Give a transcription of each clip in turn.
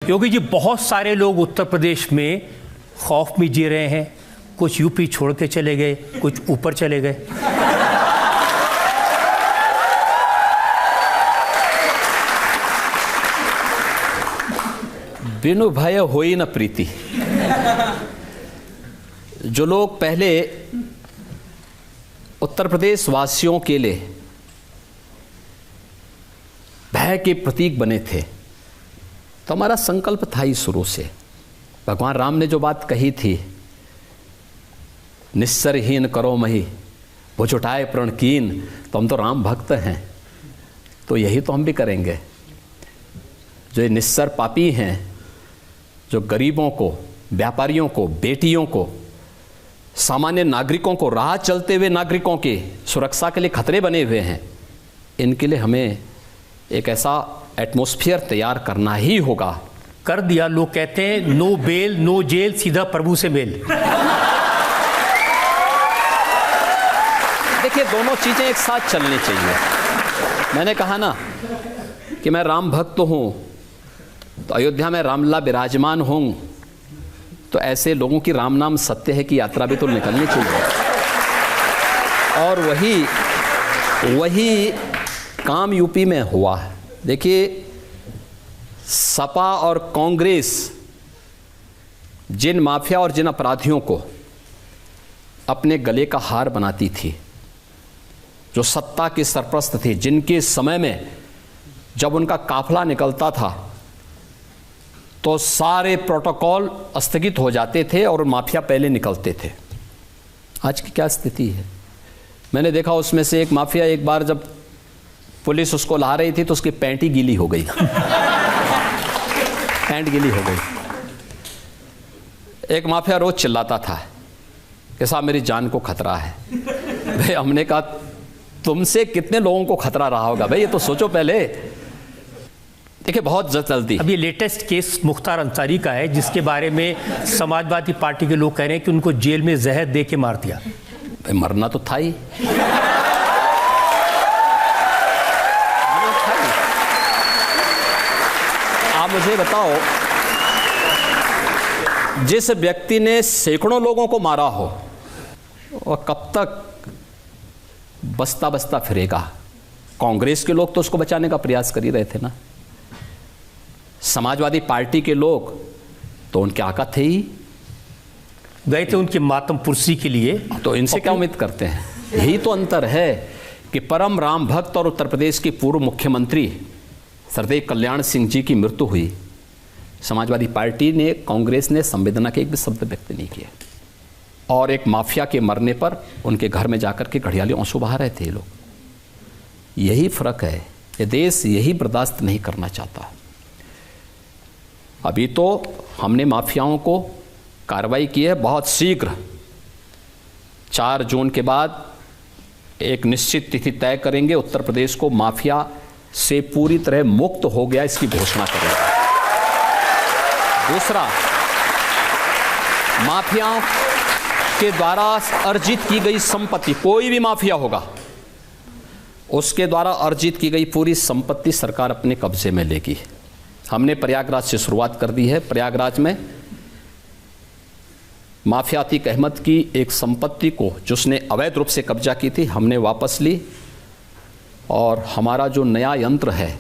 योगी जी, बहुत सारे लोग उत्तर प्रदेश में खौफ में जी रहे हैं। कुछ यूपी छोड़ के चले गए, कुछ ऊपर चले गए। बिनु भय होई न प्रीति। जो लोग पहले उत्तर प्रदेश वासियों के लिए भय के प्रतीक बने थे, तो हमारा संकल्प था ही शुरू से। भगवान राम ने जो बात कही थी, निस्सरहीन करो मही भुज उठाए प्रण कीन, तो हम तो राम भक्त हैं, तो यही तो हम भी करेंगे। जो ये निस्सर पापी हैं, जो गरीबों को, व्यापारियों को, बेटियों को, सामान्य नागरिकों को, राह चलते हुए नागरिकों की सुरक्षा के लिए खतरे बने हुए हैं, इनके लिए हमें एक ऐसा एटमॉस्फेयर तैयार करना ही होगा। कर दिया। लोग कहते हैं नो बेल नो जेल, सीधा प्रभु से मेल। देखिए, दोनों चीजें एक साथ चलनी चाहिए। मैंने कहा ना कि मैं राम भक्त हूं, तो अयोध्या में रामलला विराजमान हूं, तो ऐसे लोगों की राम नाम सत्य है की यात्रा भी तो निकलनी चाहिए। और वही काम यूपी में हुआ है। देखिए, सपा और कांग्रेस जिन माफिया और जिन अपराधियों को अपने गले का हार बनाती थी, जो सत्ता के सरप्रस्त थे, जिनके समय में जब उनका काफिला निकलता था तो सारे प्रोटोकॉल स्थगित हो जाते थे और माफिया पहले निकलते थे। आज की क्या स्थिति है? मैंने देखा उसमें से एक माफिया, एक बार जब पुलिस उसको ला रही थी तो उसकी पैंट ही गीली हो गई। पैंट गीली हो गई। एक माफिया रोज चिल्लाता था कि साहब मेरी जान को खतरा है। भाई, हमने कहा तुमसे कितने लोगों को खतरा रहा होगा भाई, ये तो सोचो पहले। देखिए, बहुत जल्दी अब ये लेटेस्ट केस मुख्तार अंसारी का है, जिसके बारे में समाजवादी पार्टी के लोग कह रहे हैं कि उनको जेल में जहर दे के मार दिया। भाई, मरना तो था ही। आप मुझे बताओ, जिस व्यक्ति ने सैकड़ों लोगों को मारा हो, वह कब तक बसता बसता फिरेगा? कांग्रेस के लोग तो उसको बचाने का प्रयास कर ही रहे थे ना। समाजवादी पार्टी के लोग तो उनके आका थे ही, गए थे उनकी मातम पुरसी के लिए। तो इनसे क्या उम्मीद करते हैं? यही तो अंतर है कि परम राम भक्त और उत्तर प्रदेश के पूर्व मुख्यमंत्री सरदेव कल्याण सिंह जी की मृत्यु हुई, समाजवादी पार्टी ने, कांग्रेस ने संवेदना के एक भी शब्द व्यक्त नहीं किए, और एक माफिया के मरने पर उनके घर में जाकर के घड़ियाली आंसू बहा रहे थे ये लोग। यही फर्क है। ये देश यही बर्दाश्त नहीं करना चाहता। अभी तो हमने माफियाओं को कार्रवाई की है। बहुत शीघ्र 4 जून के बाद एक निश्चित तिथि तय करेंगे, उत्तर प्रदेश को माफिया से पूरी तरह मुक्त हो गया इसकी घोषणा करेंगे। दूसरा, माफियाओं के द्वारा अर्जित की गई संपत्ति, कोई भी माफिया होगा उसके द्वारा अर्जित की गई पूरी संपत्ति सरकार अपने कब्जे में लेगी। हमने प्रयागराज से शुरुआत कर दी है। प्रयागराज में माफिया अतीक अहमद की एक संपत्ति को, जिसने अवैध रूप से कब्जा की थी, हमने वापस ली, और हमारा जो नया यंत्र है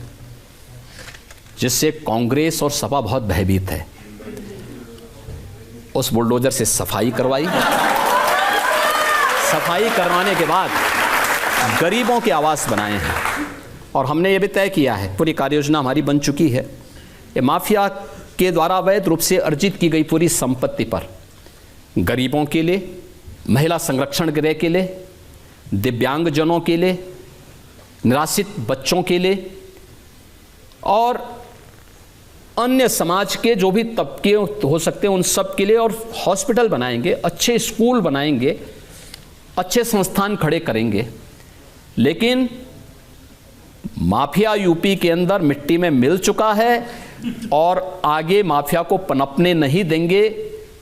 जिससे कांग्रेस और सपा बहुत भयभीत है, उस बुलडोजर से सफाई करवाई। सफाई करवाने के बाद गरीबों के आवास बनाए हैं, और हमने ये भी तय किया है, पूरी कार्ययोजना हमारी बन चुकी है, ये माफिया के द्वारा अवैध रूप से अर्जित की गई पूरी संपत्ति पर गरीबों के लिए, महिला संरक्षण गृह के लिए, दिव्यांगजनों के लिए, निराश्रित बच्चों के लिए, और अन्य समाज के जो भी तबके हो सकते हैं उन सब के लिए, और हॉस्पिटल बनाएंगे, अच्छे स्कूल बनाएंगे, अच्छे संस्थान खड़े करेंगे। लेकिन माफिया यूपी के अंदर मिट्टी में मिल चुका है, और आगे माफिया को पनपने नहीं देंगे,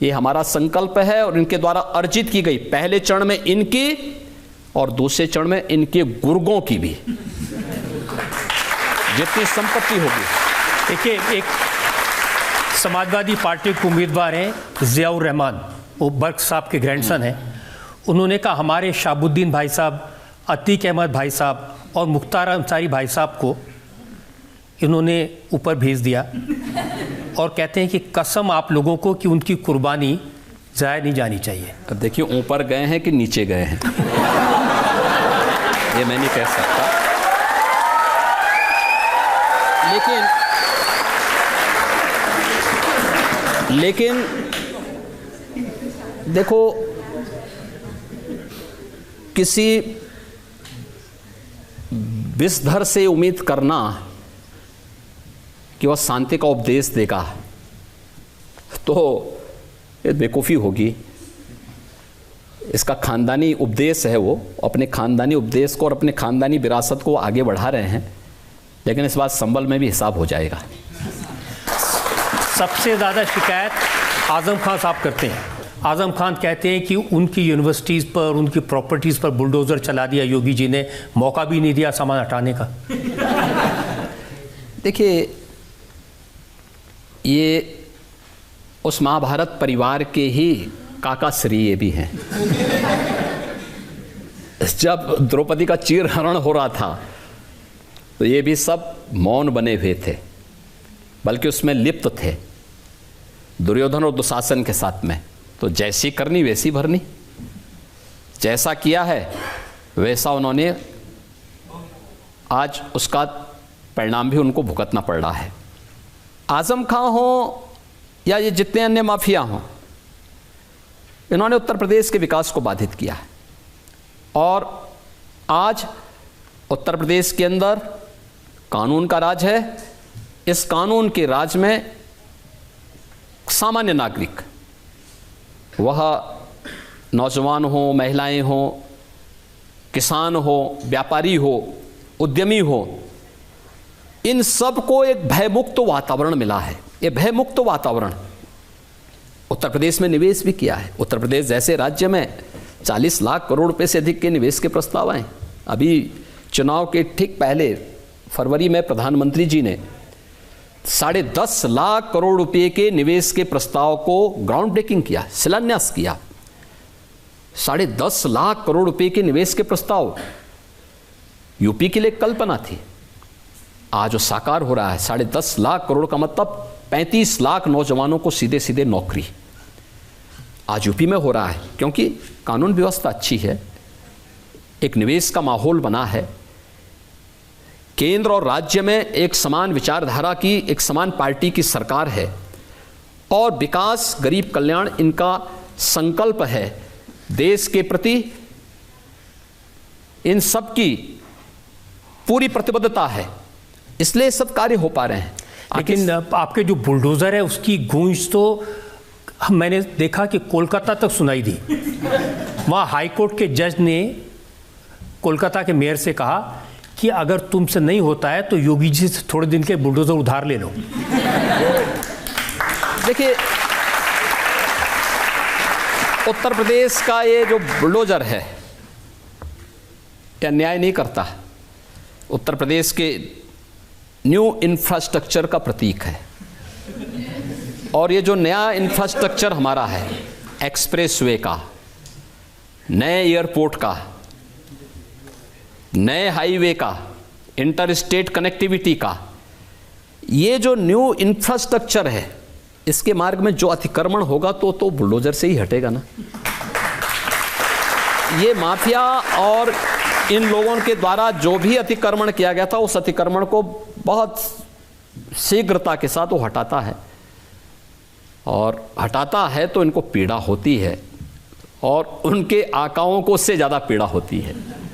ये हमारा संकल्प है। और इनके द्वारा अर्जित की गई, पहले चरण में इनकी और दूसरे चरण में इनके गुर्गों की भी जितनी संपत्ति होगी। देखिए, समाजवादी पार्टी के उम्मीदवार हैं ज़ियाउर रहमान, वो बर्क साहब के ग्रैंडसन हैं। उन्होंने कहा हमारे शाहबुद्दीन भाई साहब, अतीक अहमद भाई साहब और मुख्तार अंसारी भाई साहब को इन्होंने ऊपर भेज दिया और कहते हैं कि कसम आप लोगों को कि उनकी कुर्बानी ज़ाया नहीं जानी चाहिए। अब देखिए ऊपर गए हैं कि नीचे गए हैं ये मैं नहीं कह सकता, लेकिन देखो किसी विषधर से उम्मीद करना कि वह शांति का उपदेश देगा तो ये बेवकूफ़ी होगी। इसका खानदानी उपदेश है, वो अपने खानदानी उपदेश को और अपने खानदानी विरासत को आगे बढ़ा रहे हैं, लेकिन इस बात संभल में भी हिसाब हो जाएगा। सबसे ज़्यादा शिकायत आज़म खान साहब करते हैं। आज़म खान कहते हैं कि उनकी यूनिवर्सिटीज़ पर, उनकी प्रॉपर्टीज़ पर बुलडोज़र चला दिया योगी जी ने, मौका भी नहीं दिया सामान हटाने का। देखिए ये उस महाभारत परिवार के ही काका श्री ये भी हैं। जब द्रौपदी का चीरहरण हो रहा था तो ये भी सब मौन बने हुए थे, बल्कि उसमें लिप्त थे दुर्योधन और दुशासन के साथ में। तो जैसी करनी वैसी भरनी, जैसा किया है वैसा उन्होंने आज उसका परिणाम भी उनको भुगतना पड़ रहा है। आज़म खां हो या ये जितने अन्य माफिया हों, इन्होंने उत्तर प्रदेश के विकास को बाधित किया है और आज उत्तर प्रदेश के अंदर कानून का राज है। इस कानून के राज में सामान्य नागरिक, वह नौजवान हो, महिलाएं हो, किसान हो, व्यापारी हो, उद्यमी हो, इन सब को एक भयमुक्त वातावरण मिला है। ये भयमुक्त वातावरण उत्तर प्रदेश में निवेश भी किया है। उत्तर प्रदेश जैसे राज्य में 40 लाख करोड़ रुपए से अधिक के निवेश के प्रस्ताव आए। अभी चुनाव के ठीक पहले फरवरी में प्रधानमंत्री जी ने 10.5 लाख करोड़ रुपए के निवेश के प्रस्ताव को ग्राउंड ब्रेकिंग किया, शिलान्यास किया। 10.5 लाख करोड़ रुपए के निवेश के प्रस्ताव यूपी के लिए कल्पना थी, आज वो साकार हो रहा है। 10.5 लाख करोड़ का मतलब 35 लाख नौजवानों को सीधे सीधे नौकरी आज यूपी में हो रहा है, क्योंकि कानून व्यवस्था अच्छी है, एक निवेश का माहौल बना है, केंद्र और राज्य में एक समान विचारधारा की, एक समान पार्टी की सरकार है और विकास, गरीब कल्याण इनका संकल्प है। देश के प्रति इन सब की पूरी प्रतिबद्धता है, इसलिए सब कार्य हो पा रहे हैं। लेकिन आपके जो बुलडोज़र है उसकी गूंज तो मैंने देखा कि कोलकाता तक सुनाई दी। वहाँ हाईकोर्ट के जज ने कोलकाता के मेयर से कहा कि अगर तुमसे नहीं होता है तो योगी जी से थोड़े दिन के बुलडोज़र उधार ले लो। देखिए उत्तर प्रदेश का ये जो बुलडोज़र है क्या न्याय नहीं करता। उत्तर प्रदेश के न्यू इंफ्रास्ट्रक्चर का प्रतीक है और ये जो नया इंफ्रास्ट्रक्चर हमारा है, एक्सप्रेसवे का, नए एयरपोर्ट का, नए हाईवे का, इंटर स्टेट कनेक्टिविटी का, ये जो न्यू इंफ्रास्ट्रक्चर है, इसके मार्ग में जो अतिक्रमण होगा तो बुलडोजर से ही हटेगा ना। ये माफिया और इन लोगों के द्वारा जो भी अतिक्रमण किया गया था, उस अतिक्रमण को बहुत शीघ्रता के साथ वो हटाता है और हटाता है तो इनको पीड़ा होती है और उनके आकाओं को उससे ज़्यादा पीड़ा होती है।